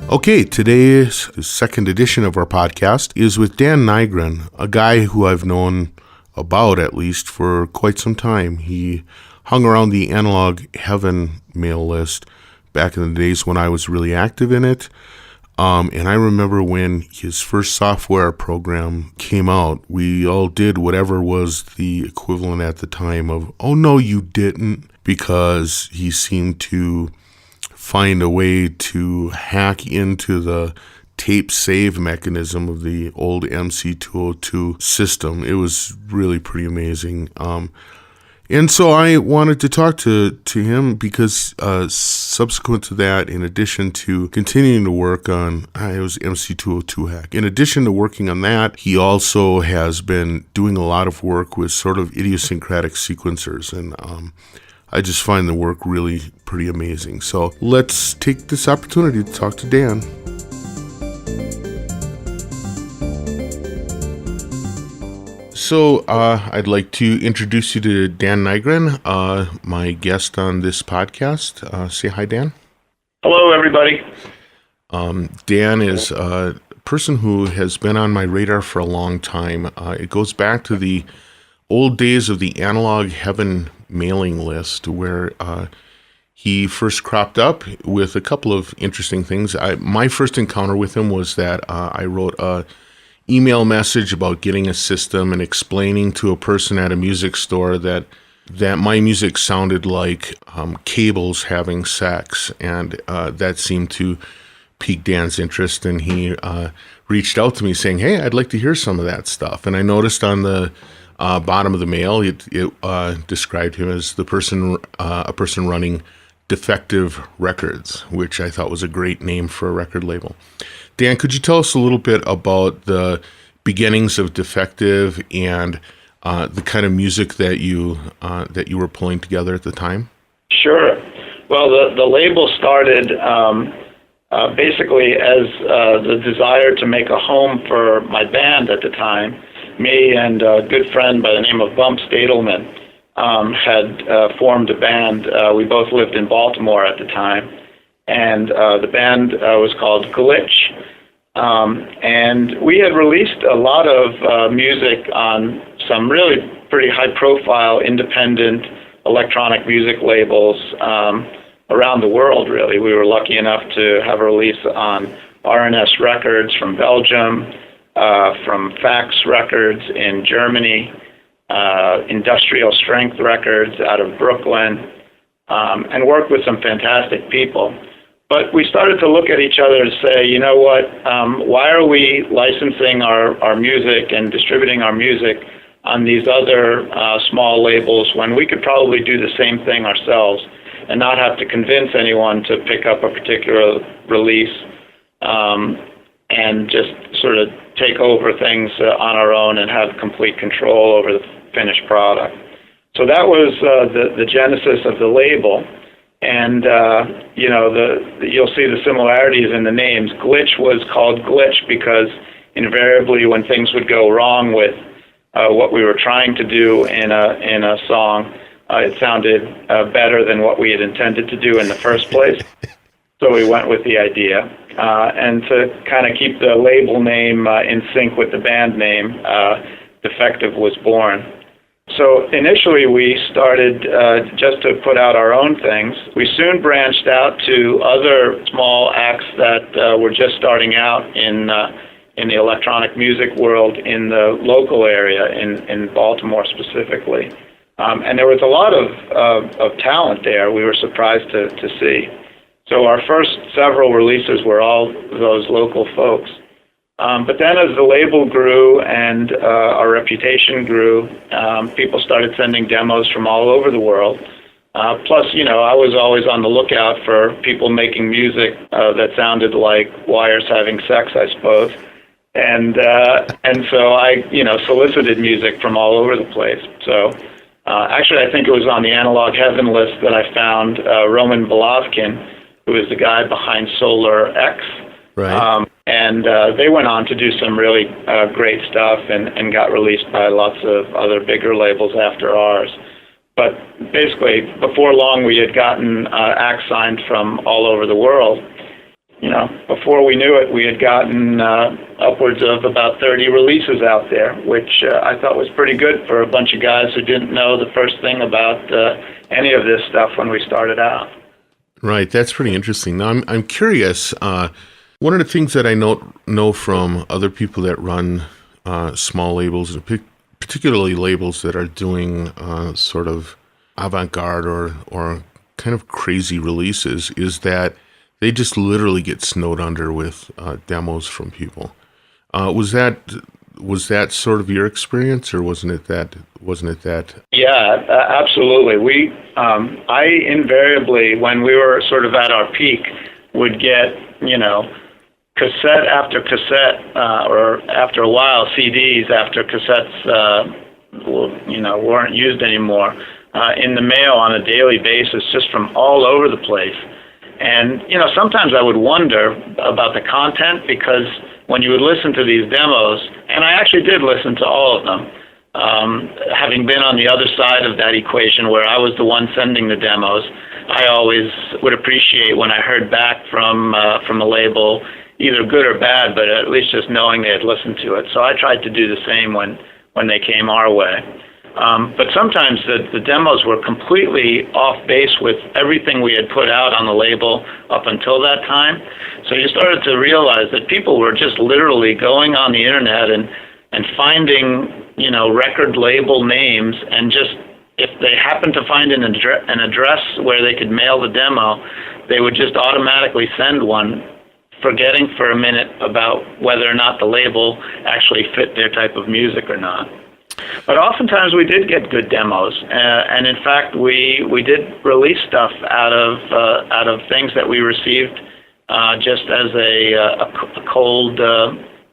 Okay, today's second edition of our podcast is with Dan Nigrin, a guy who I've known about at least for quite some time. He hung around the Analog Heaven mail list back in the days when I was really active in it. And I remember when his first software program came out, we all did whatever was the equivalent at the time of, "Oh no, you didn't," because he seemed to find a way to hack into the tape save mechanism of the old MC202 system. It was really pretty amazing. And so I wanted to talk to him because subsequent to that, in addition to continuing to work on, it was MC202 hack. In addition to working on that, he also has been doing a lot of work with sort of idiosyncratic sequencers, and I just find the work really pretty amazing. So let's take this opportunity to talk to Dan. So I'd like to introduce you to Dan Nigrin, my guest on this podcast. Say hi, Dan. Hello, everybody. Dan is a person who has been on my radar for a long time. It goes back to the old days of the Analog Heaven mailing list, where he first cropped up with a couple of interesting things. My first encounter with him was that I wrote a email message about getting a system and explaining to a person at a music store that my music sounded like cables having sex, and that seemed to pique Dan's interest, and he reached out to me saying, "Hey, I'd like to hear some of that stuff." And I noticed on the bottom of the mail, it described him as a person running Defective Records, which I thought was a great name for a record label. Dan, could you tell us a little bit about the beginnings of Defective and the kind of music that you were pulling together at the time? Sure. Well, the label started basically as the desire to make a home for my band at the time. Me and a good friend by the name of Bump Stadelman had formed a band. We both lived in Baltimore at the time, and the band was called Glitch. And we had released a lot of music on some really pretty high-profile independent electronic music labels around the world, really. We were lucky enough to have a release on R&S Records from Belgium, from Fax Records in Germany, Industrial Strength Records out of Brooklyn, and worked with some fantastic people. But we started to look at each other and say, you know what, why are we licensing our music and distributing our music on these other small labels when we could probably do the same thing ourselves and not have to convince anyone to pick up a particular release and just sort of take over things on our own and have complete control over the finished product. So that was the genesis of the label. And, you'll see the similarities in the names. Glitch was called Glitch because invariably when things would go wrong with what we were trying to do in a song, it sounded better than what we had intended to do in the first place. So we went with the idea. And to kind of keep the label name in sync with the band name, Defective was born. So initially we started just to put out our own things. We soon branched out to other small acts that were just starting out in the electronic music world in the local area, in Baltimore specifically. And there was a lot of talent there we were surprised to see. So our first several releases were all those local folks. But then as the label grew and our reputation grew, people started sending demos from all over the world. Plus, I was always on the lookout for people making music that sounded like wires having sex, I suppose. And so I, solicited music from all over the place. So actually, I think it was on the Analog Heaven list that I found Roman Bolavkin, who is the guy behind Solar X. Right. And they went on to do some really great stuff and got released by lots of other bigger labels after ours. But basically, before long, we had gotten acts signed from all over the world. before we knew it, we had gotten upwards of about 30 releases out there, which I thought was pretty good for a bunch of guys who didn't know the first thing about any of this stuff when we started out. Right, that's pretty interesting. Now, I'm curious. One of the things that I know from other people that run small labels, and particularly labels that are doing sort of avant-garde or kind of crazy releases, is that they just literally get snowed under with demos from people. Was that sort of your experience, or wasn't it that? Yeah, absolutely. I invariably, when we were sort of at our peak, would get cassette after cassette, or after a while CDs after cassettes weren't used anymore, in the mail on a daily basis, just from all over the place. And sometimes I would wonder about the content, because when you would listen to these demos, and I actually did listen to all of them, having been on the other side of that equation where I was the one sending the demos, I always would appreciate when I heard back from a label, either good or bad, but at least just knowing they had listened to it. So I tried to do the same when they came our way. But sometimes the demos were completely off base with everything we had put out on the label up until that time. So you started to realize that people were just literally going on the internet and finding, record label names, and just, if they happened to find an address where they could mail the demo, they would just automatically send one, forgetting for a minute about whether or not the label actually fit their type of music or not. But oftentimes we did get good demos, and in fact we did release stuff out of things that we received just as a cold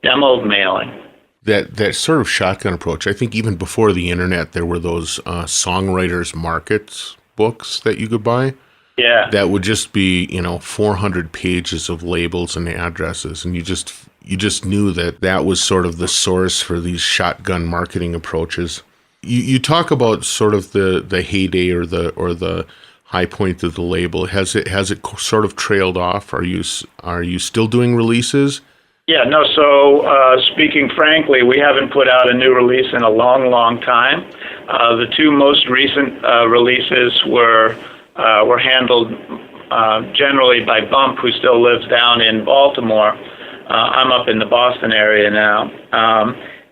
demo mailing. That sort of shotgun approach. I think even before the internet, there were those songwriters markets books that you could buy. Yeah. That would just be 400 pages of labels and addresses, and you just knew that was sort of the source for these shotgun marketing approaches. You talk about sort of the heyday or the high point of the label. Has it sort of trailed off? Are you still doing releases? Yeah, no. So speaking frankly, we haven't put out a new release in a long, long time. The two most recent releases were handled generally by Bump, who still lives down in Baltimore. I'm up in the Boston area now,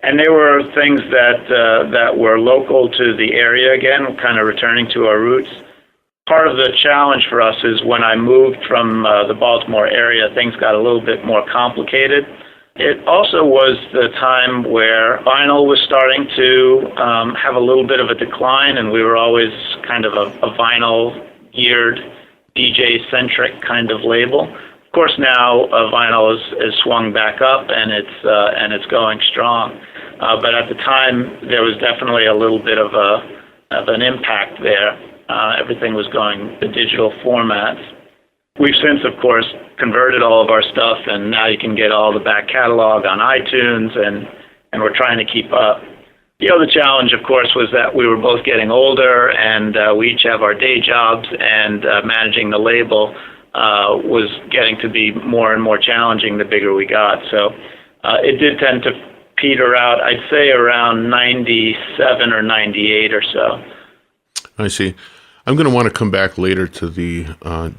and they were things that were local to the area again, kind of returning to our roots. Part of the challenge for us is when I moved from the Baltimore area, things got a little bit more complicated. It also was the time where vinyl was starting to have a little bit of a decline, and we were always kind of a vinyl-geared, DJ-centric kind of label. Of course, now vinyl is swung back up, and it's going strong. But at the time, there was definitely a little bit of an impact there. Everything was going to digital formats. We've since, of course, converted all of our stuff, and now you can get all the back catalog on iTunes, and we're trying to keep up. The challenge, of course, was that we were both getting older, and we each have our day jobs, and managing the label was getting to be more and more challenging the bigger we got. So it did tend to peter out, I'd say, around 97 or 98 or so. I see. I'm going to want to come back later to the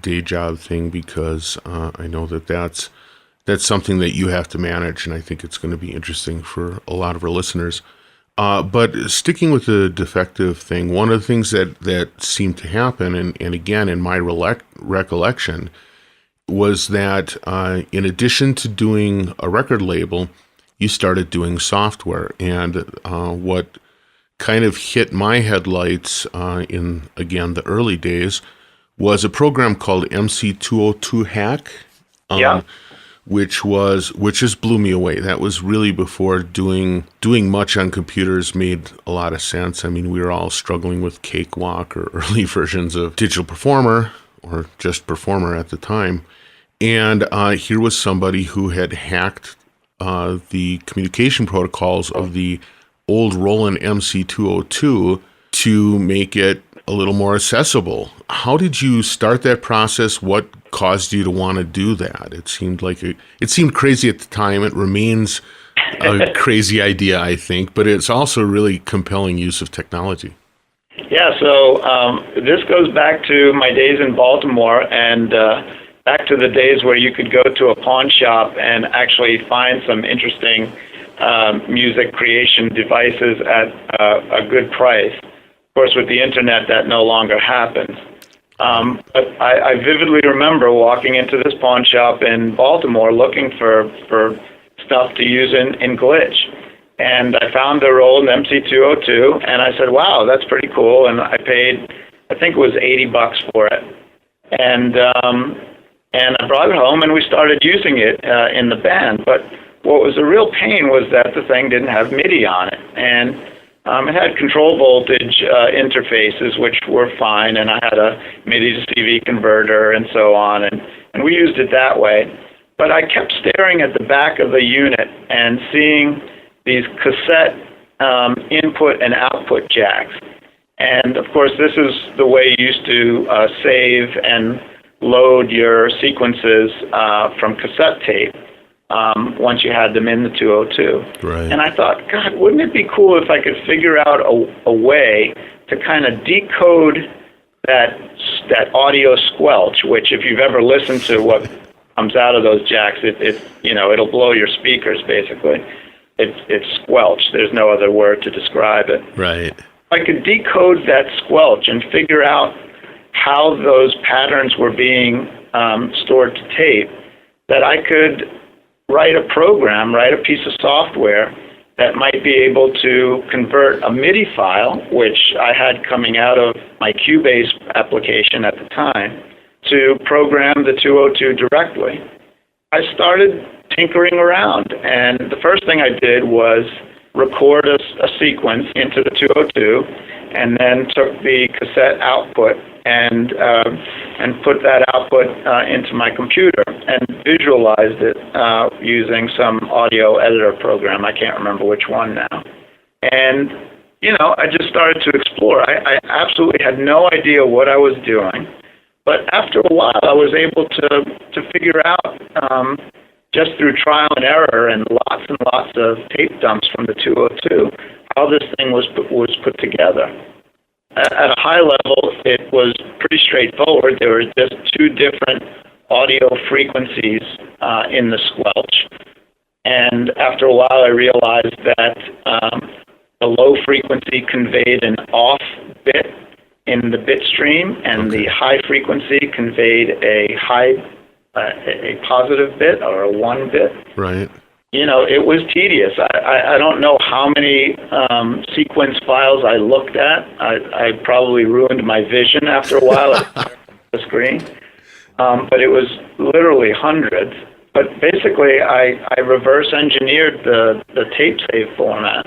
day job thing, because I know that's something that you have to manage, and I think it's going to be interesting for a lot of our listeners. But sticking with the Defective thing, one of the things that seemed to happen, and again in my recollection, was that in addition to doing a record label, you started doing software. And what kind of hit my headlights in, again, the early days was a program called MC202 Hack, which just blew me away. That was really before doing much on computers made a lot of sense. I mean, we were all struggling with Cakewalk or early versions of Digital Performer, or just Performer at the time. And here was somebody who had hacked the communication protocols of the old Roland MC202 to make it a little more accessible. How did you start that process? What caused you to want to do that? It seemed crazy at the time. It remains a crazy idea, I think, but it's also really compelling use of technology. Yeah, so this goes back to my days in Baltimore and back to the days where you could go to a pawn shop and actually find some interesting music creation devices at a good price. Of course, with the internet, that no longer happens. But I vividly remember walking into this pawn shop in Baltimore looking for stuff to use in glitch. And I found their old MC202, and I said, wow, that's pretty cool. And I paid, I think it was $80 for it. And I brought it home, and we started using it in the band. But what was a real pain was that the thing didn't have MIDI on it. And it had control voltage interfaces, which were fine, and I had a MIDI to CV converter and so on, and we used it that way. But I kept staring at the back of the unit and seeing these cassette input and output jacks. And, of course, this is the way you used to save and load your sequences from cassette tape. Once you had them in the 202. Right. And I thought, God, wouldn't it be cool if I could figure out a way to kind of decode that audio squelch, which if you've ever listened to what comes out of those jacks, it'll blow your speakers, basically. It's squelch. There's no other word to describe it. Right. I could decode that squelch and figure out how those patterns were being stored to tape, that I could write a piece of software that might be able to convert a MIDI file, which I had coming out of my Cubase application at the time, to program the 202 directly. I started tinkering around, and the first thing I did was record a sequence into the 202, and then took the cassette output and put that output into my computer and visualized it using some audio editor program. I can't remember which one now. And, I just started to explore. I absolutely had no idea what I was doing. But after a while, I was able to figure out, just through trial and error and lots of tape dumps from the 202, how this thing was put together. At a high level, it was pretty straightforward. There were just two different audio frequencies in the squelch. And after a while, I realized that the low frequency conveyed an off bit in the bit stream, and the high frequency conveyed a positive bit or a 1 bit. Right. It was tedious. I don't know how many sequence files I looked at. I probably ruined my vision after a while at the screen. But it was literally hundreds. But basically, I reverse engineered the tape save format.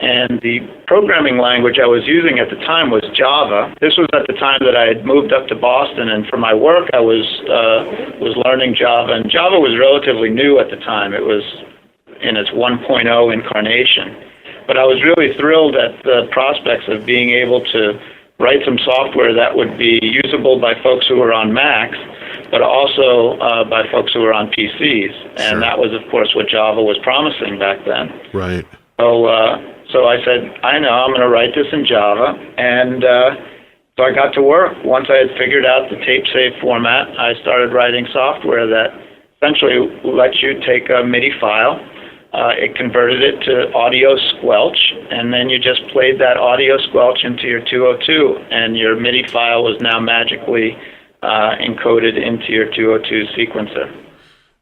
And the programming language I was using at the time was Java. This was at the time that I had moved up to Boston, and for my work I was learning Java. And Java was relatively new at the time. It was in its 1.0 incarnation. But I was really thrilled at the prospects of being able to write some software that would be usable by folks who were on Macs, but also by folks who were on PCs. And that was, of course, what Java was promising back then. Right. So I said, I know, I'm going to write this in Java. And so I got to work. Once I had figured out the tape save format, I started writing software that essentially lets you take a MIDI file. It converted it to audio squelch, and then you just played that audio squelch into your 202, and your MIDI file was now magically encoded into your 202 sequencer.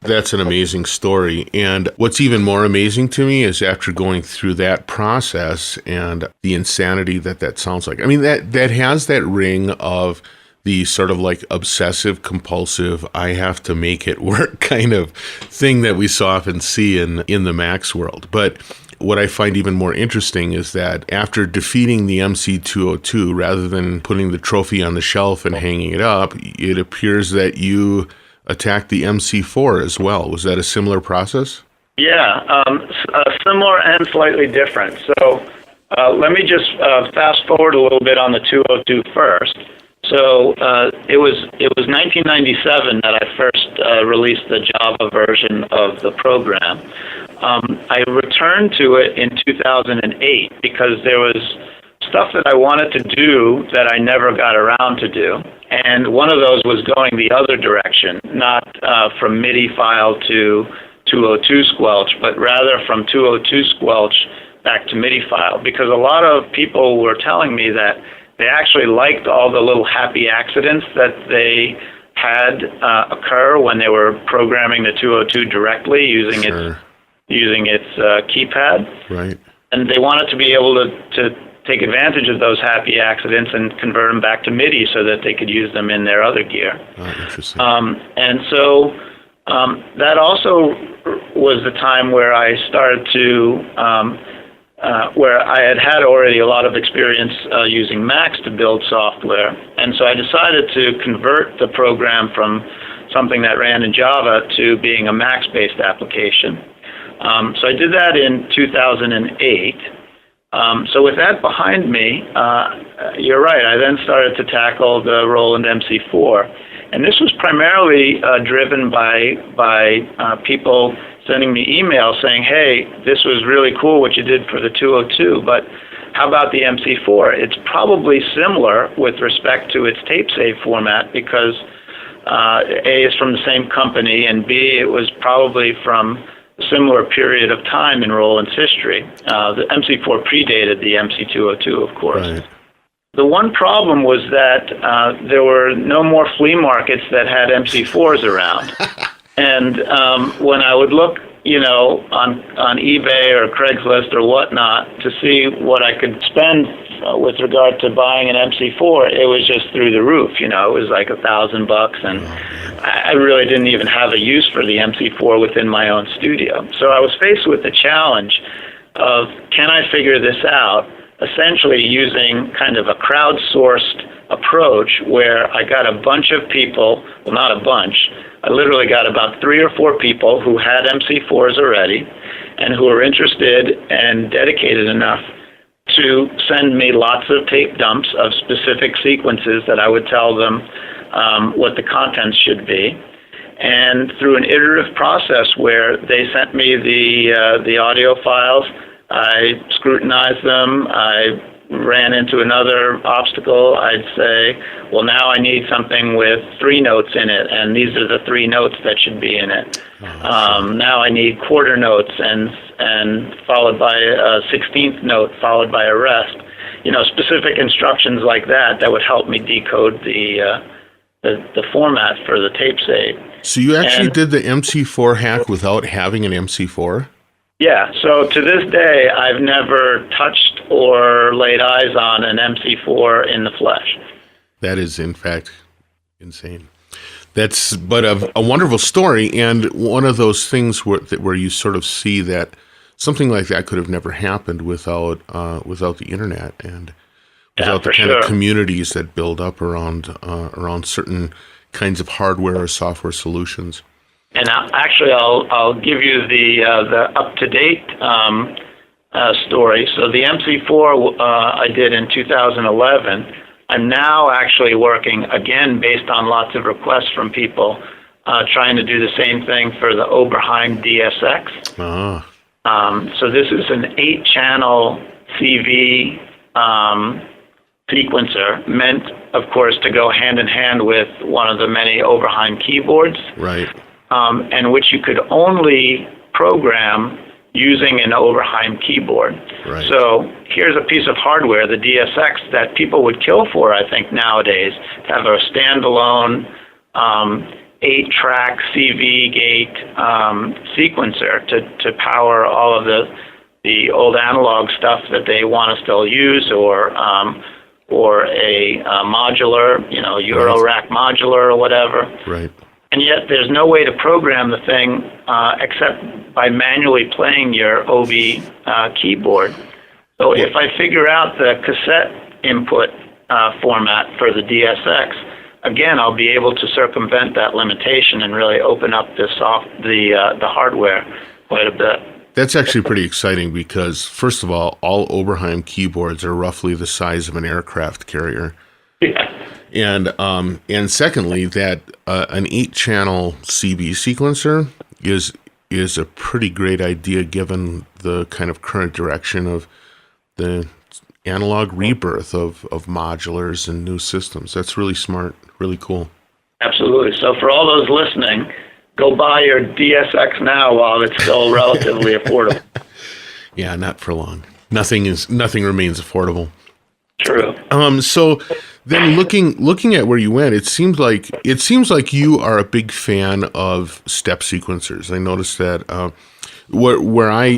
That's an amazing story. And what's even more amazing to me is after going through that process and the insanity that sounds like. I mean, that has that ring of the sort of like obsessive compulsive, I have to make it work kind of thing that we so often see in the Macs world. But what I find even more interesting is that after defeating the MC202, rather than putting the trophy on the shelf and hanging it up, it appears that you attacked the MC4 as well. Was that a similar process? Yeah, similar and slightly different. So Let me just fast forward a little bit on the 202 first. So it was 1997 that I first released the Java version of the program. I returned to it in 2008 because there was stuff that I wanted to do that I never got around to do. And one of those was going the other direction, not from MIDI file to 202 squelch, but rather from 202 squelch back to MIDI file, because a lot of people were telling me that they actually liked all the little happy accidents that they had occur when they were programming the 202 directly using its keypad. Right. And they wanted to be able to take advantage of those happy accidents and convert them back to MIDI so that they could use them in their other gear. Oh, interesting. And so that also was the time where I started to where I had already a lot of experience using Macs to build software. And so I decided to convert the program from something that ran in Java to being a Macs-based application. So I did that in 2008. So with that behind me, you're right, I then started to tackle the Roland MC4. And this was primarily driven by people sending me emails saying, hey, this was really cool what you did for the 202, but how about the MC4? It's probably similar with respect to its tape save format because A, is from the same company, and B, it was probably from a similar period of time in Roland's history. The MC4 predated the MC202, of course. Right. The one problem was that there were no more flea markets that had MC4s around. And when I would look, on eBay or Craigslist or whatnot to see what I could spend with regard to buying an MC4, it was just through the roof. It was like $1,000, and I really didn't even have a use for the MC4 within my own studio. So I was faced with the challenge of, can I figure this out? Essentially using kind of a crowdsourced approach where I got a bunch of people, well, not a bunch, I literally got about 3 or 4 people who had MC4s already and who were interested and dedicated enough to send me lots of tape dumps of specific sequences that I would tell them what the contents should be. And through an iterative process where they sent me the audio files, I scrutinized them, I ran into another obstacle, I'd say, well, now I need something with 3 notes in it, and these are the 3 notes that should be in it. Now I need quarter notes and followed by a 16th note, followed by a rest. Specific instructions like that would help me decode the format for the tape save. So you actually did the MC4 hack without having an MC4? Yeah, so to this day, I've never touched or laid eyes on an MC4 in the flesh. That is, in fact, insane. That's but a wonderful story, and one of those things where you sort of see that something like that could have never happened without the internet and without the kind of communities that build up around certain kinds of hardware or software solutions. And actually, I'll give you the up-to-date story. So the MC4 I did in 2011. I'm now actually working, again, based on lots of requests from people, trying to do the same thing for the Oberheim DSX. So this is an 8-channel CV sequencer, meant, of course, to go hand-in-hand with one of the many Oberheim keyboards. Right. And which you could only program using an Oberheim keyboard. Right. So here's a piece of hardware, the DSX, that people would kill for, I think, nowadays, to have a standalone 8-track CV gate sequencer to power all of the old analog stuff that they want to still use, or a modular, Eurorack modular or whatever. Right. And yet there's no way to program the thing except by manually playing your OB keyboard. So if I figure out the cassette input format for the DSX, again, I'll be able to circumvent that limitation and really open up the hardware quite a bit. That's actually pretty exciting because, first of all Oberheim keyboards are roughly the size of an aircraft carrier. Yeah. And secondly, that an 8-channel CB sequencer is a pretty great idea given the kind of current direction of the analog rebirth of modulars and new systems. That's really smart, really cool. Absolutely. So for all those listening, go buy your DSX now while it's still relatively affordable. Yeah, not for long. Nothing remains affordable. True. So then looking at where you went, it seems like you are a big fan of step sequencers. I noticed that where I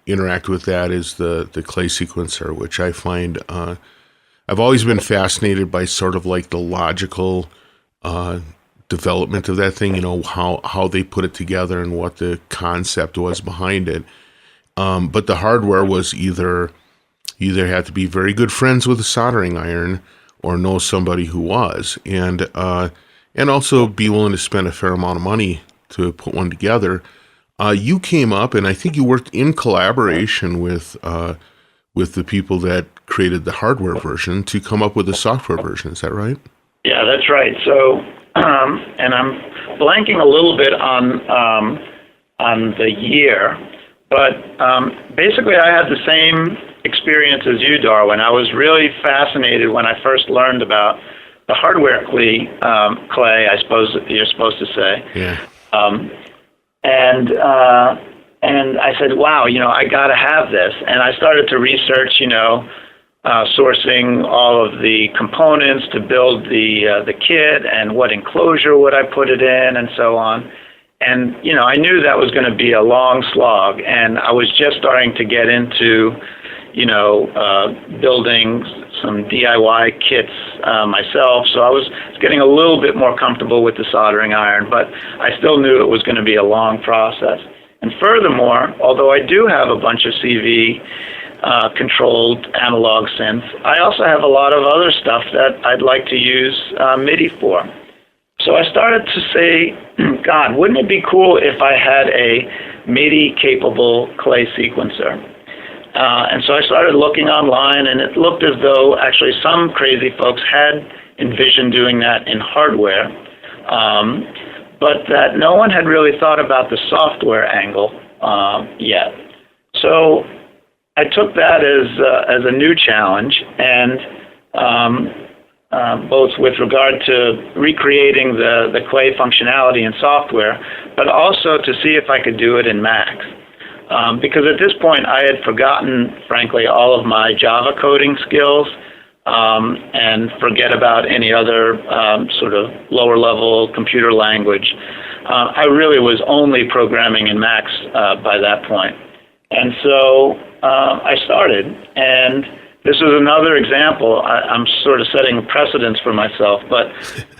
interact with that is the Klee sequencer, which I find I've always been fascinated by sort of like the logical development of that thing, how they put it together and what the concept was behind it. But the hardware was either had to be very good friends with a soldering iron or know somebody who was, and also be willing to spend a fair amount of money to put one together. You came up, and I think you worked in collaboration with the people that created the hardware version to come up with the software version. Is that right? Yeah, that's right. So, and I'm blanking a little bit on the year, but basically I had the same experience as you, Darwin. I was really fascinated when I first learned about the hardware Klee, I suppose you're supposed to say. Yeah. And I said, wow, I got to have this. And I started to research, sourcing all of the components to build the kit and what enclosure would I put it in and so on. And, I knew that was going to be a long slog. And I was just starting to get into, building some DIY kits myself. So I was getting a little bit more comfortable with the soldering iron, but I still knew it was going to be a long process. And furthermore, although I do have a bunch of CV controlled analog synths, I also have a lot of other stuff that I'd like to use MIDI for. So I started to say, God, wouldn't it be cool if I had a MIDI-capable Klee sequencer? And so I started looking online, and it looked as though actually some crazy folks had envisioned doing that in hardware, but that no one had really thought about the software angle yet. So I took that as a new challenge, and both with regard to recreating the Klee functionality in software, but also to see if I could do it in Macs. Because at this point I had forgotten, frankly, all of my Java coding skills and forget about any other sort of lower level computer language. I really was only programming in Macs by that point. And so I started, and this was another example. I'm sort of setting a precedence for myself, but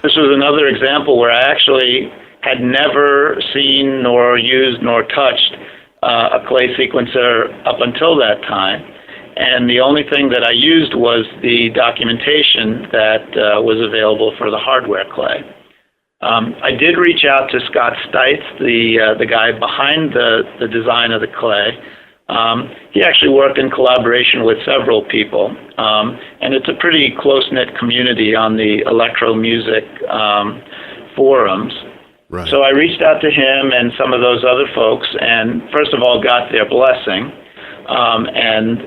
this was another example where I actually had never seen nor used nor touched a Klee sequencer up until that time. And the only thing that I used was the documentation that was available for the hardware Klee. I did reach out to Scott Stites, the guy behind the design of the Klee. He actually worked in collaboration with several people, and it's a pretty close-knit community on the electro music forums. Right. So I reached out to him and some of those other folks, and first of all got their blessing and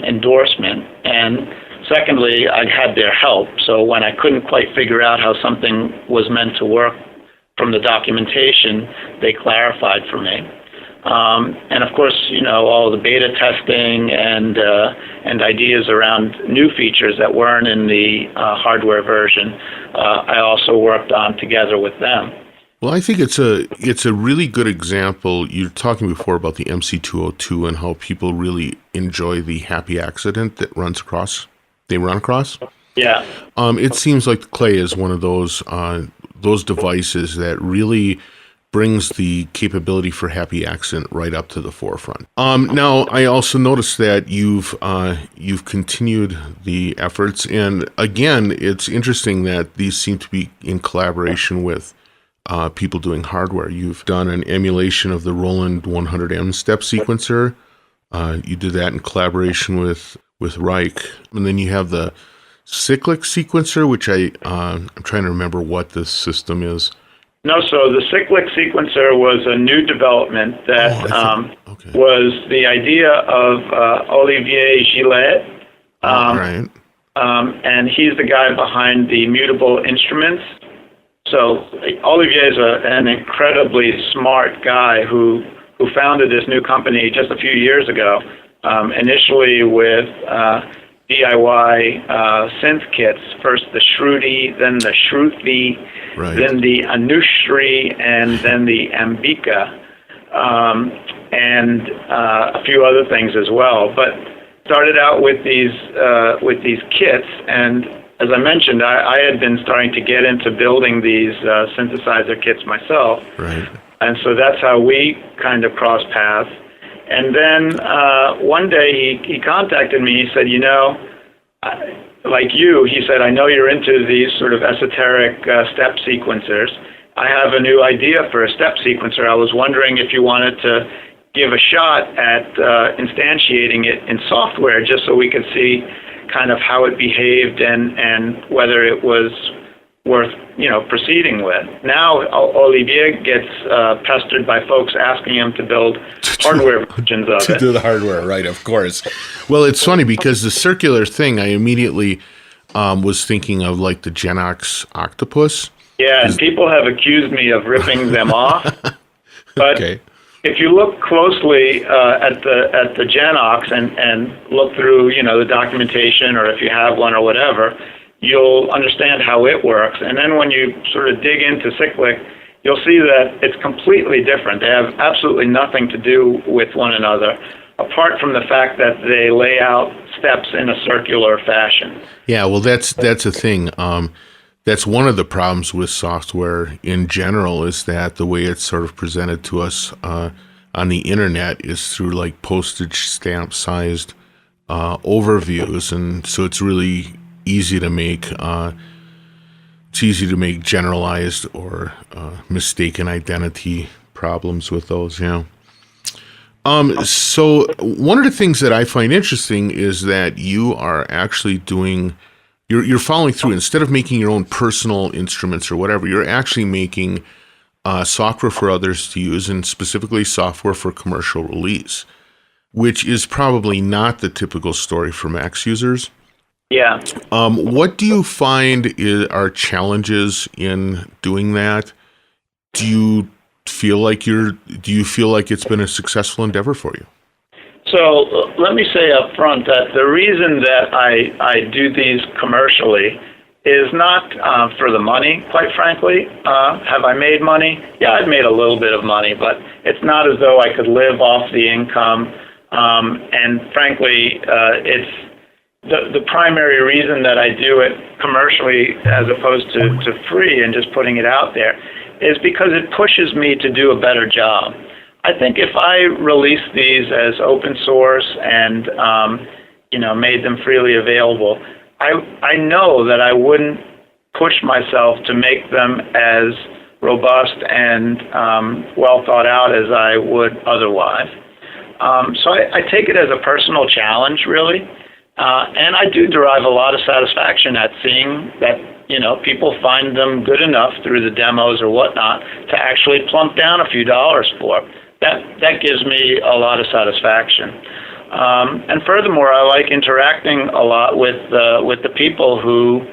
endorsement, and secondly I had their help. So when I couldn't quite figure out how something was meant to work from the documentation, they clarified for me. And of course, all the beta testing and ideas around new features that weren't in the hardware version, I also worked on together with them. Well, I think it's a really good example. You're talking before about the MC202 and how people really enjoy the happy accident that they run across. Yeah. It seems like the Klee is one of those devices that really brings the capability for happy accident right up to the forefront. Now, I also noticed that you've continued the efforts, and again, it's interesting that these seem to be in collaboration with people doing hardware. You've done an emulation of the Roland 100M step sequencer. You did that in collaboration with Reich. And then you have the cyclic sequencer, which I'm trying to remember what this system is. No, so the cyclic sequencer was a new development that was the idea of Olivier Gillet. Right. And he's the guy behind the mutable instruments. So Olivier is an incredibly smart guy who founded this new company just a few years ago, initially with DIY synth kits. First the Shruti, then the Shruti, right, then the Anushri, and then the Ambika, and a few other things as well. But started out with these kits, and as I mentioned, I had been starting to get into building these synthesizer kits myself. Right. And so that's how we kind of crossed paths. And then one day he contacted me. He said, like you, he said, I know you're into these sort of esoteric step sequencers. I have a new idea for a step sequencer. I was wondering if you wanted to give a shot at instantiating it in software just so we could see kind of how it behaved and whether it was worth proceeding with. Now Olivier gets pestered by folks asking him to build hardware versions of it. To do the hardware, right, of course. Well, it's funny because the circular thing, I immediately was thinking of like the Genox octopus. Yeah, and people have accused me of ripping them off. But okay. If you look closely at the Genox and look through the documentation, or if you have one or whatever, you'll understand how it works. And then when you sort of dig into cyclic, you'll see that it's completely different. They have absolutely nothing to do with one another, apart from the fact that they lay out steps in a circular fashion. Yeah, well, that's a thing. That's one of the problems with software in general, is that the way it's sort of presented to us on the internet is through like postage stamp sized overviews, and so it's really easy to make generalized or mistaken identity problems with those. Yeah. So one of the things that I find interesting is that you are actually doing. You're following through. Instead of making your own personal instruments or whatever, you're actually making software for others to use, and specifically software for commercial release, which is probably not the typical story for Max users. Yeah. What do you find are challenges in doing that? Do you feel like it's been a successful endeavor for you? So let me say up front that the reason that I do these commercially is not for the money, quite frankly. Have I made money? Yeah, I've made a little bit of money, but it's not as though I could live off the income. And frankly, it's the primary reason that I do it commercially as opposed to free and just putting it out there is because it pushes me to do a better job. I think if I released these as open source and made them freely available, I know that I wouldn't push myself to make them as robust and well thought out as I would otherwise. So I take it as a personal challenge, really, and I do derive a lot of satisfaction at seeing that people find them good enough through the demos or whatnot to actually plunk down a few dollars for. That gives me a lot of satisfaction. And furthermore, I like interacting a lot with the people who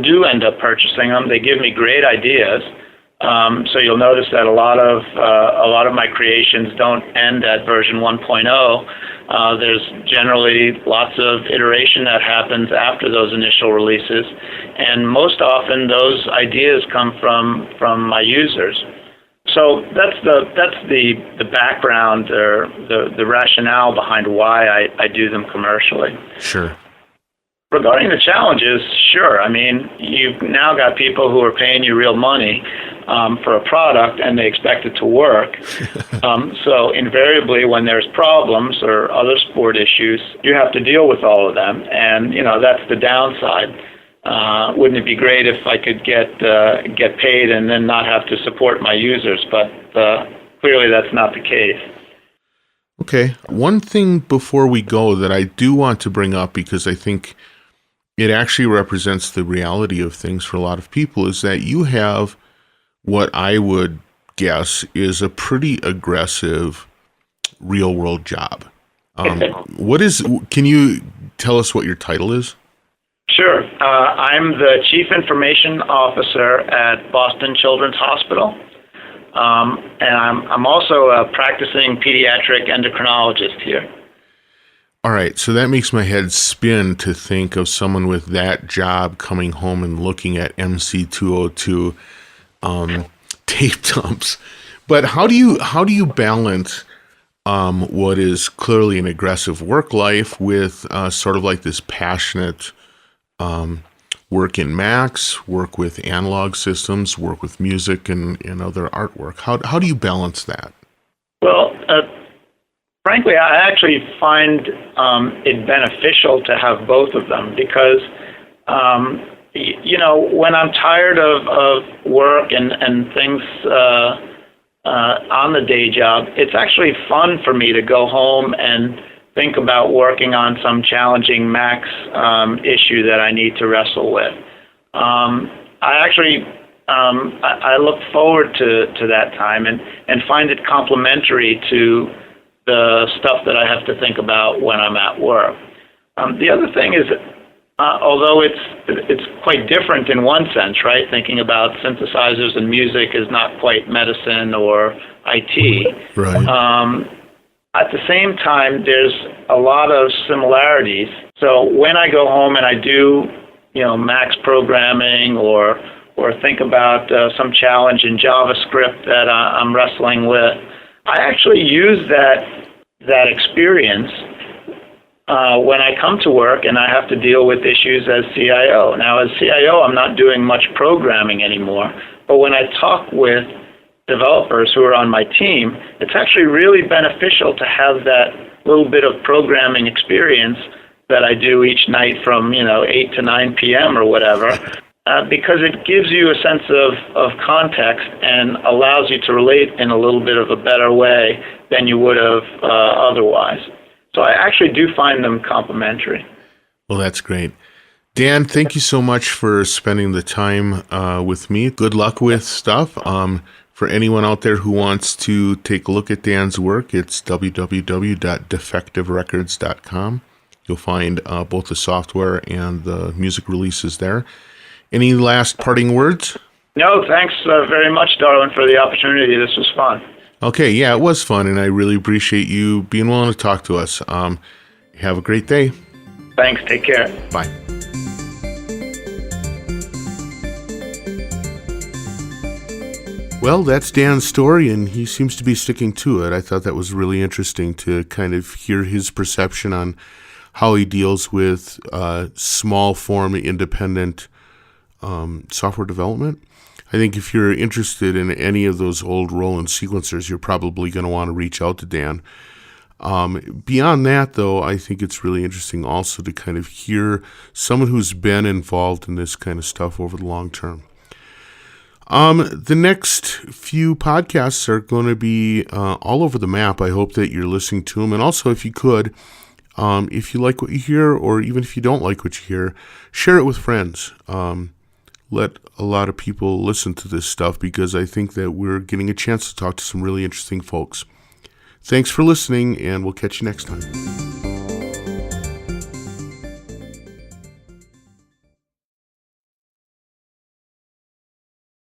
do end up purchasing them. They give me great ideas. So you'll notice that a lot of my creations don't end at version 1.0. There's generally lots of iteration that happens after those initial releases, and most often those ideas come from my users. So that's the background or the rationale behind why I do them commercially. Sure. Regarding the challenges, sure. I mean, you've now got people who are paying you real money for a product, and they expect it to work. So invariably, when there's problems or other support issues, you have to deal with all of them, and that's the downside. wouldn't it be great if I could get paid and then not have to support my users? But clearly that's not the case. Okay. One thing before we go that I do want to bring up, because I think it actually represents the reality of things for a lot of people, is that you have what I would guess is a pretty aggressive real world job. Can you tell us what your title is? Sure. I'm the Chief Information Officer at Boston Children's Hospital. And I'm also a practicing pediatric endocrinologist here. All right, so that makes my head spin to think of someone with that job coming home and looking at MC202 tape dumps. But how do you balance what is clearly an aggressive work life with sort of like this passionate work in Macs, work with analog systems, work with music and other artwork? How do you balance that? Well, frankly, I actually find it beneficial to have both of them because, when I'm tired of work and things on the day job, it's actually fun for me to go home and think about working on some challenging Macs issue that I need to wrestle with. I look forward to that time and find it complementary to the stuff that I have to think about when I'm at work. The other thing is, although it's quite different in one sense, right? Thinking about synthesizers and music is not quite medicine or IT. Right. At the same time, there's a lot of similarities. So when I go home and I do, Macs programming or think about some challenge in JavaScript that I'm wrestling with, I actually use that experience when I come to work and I have to deal with issues as CIO. Now, as CIO, I'm not doing much programming anymore, but when I talk with developers who are on my team, it's actually really beneficial to have that little bit of programming experience that I do each night from 8 to 9 p.m. or whatever, because it gives you a sense of context and allows you to relate in a little bit of a better way than you would have otherwise. So I actually do find them complementary. Well, that's great. Dan, thank you so much for spending the time with me. Good luck with stuff. For anyone out there who wants to take a look at Dan's work, it's www.defectiverecords.com. You'll find both the software and the music releases there. Any last parting words? No, thanks very much, Darwin, for the opportunity. This was fun. Okay, yeah, it was fun, and I really appreciate you being willing to talk to us. Have a great day. Thanks. Take care. Bye. Well, that's Dan's story, and he seems to be sticking to it. I thought that was really interesting to kind of hear his perception on how he deals with small form independent software development. I think if you're interested in any of those old Roland sequencers, you're probably going to want to reach out to Dan. Beyond that, though, I think it's really interesting also to kind of hear someone who's been involved in this kind of stuff over the long term. The next few podcasts are going to be all over the map. I hope that you're listening to them. And also, if you could, if you like what you hear, or even if you don't like what you hear, share it with friends. Let a lot of people listen to this stuff, because I think that we're getting a chance to talk to some really interesting folks. Thanks for listening, and we'll catch you next time.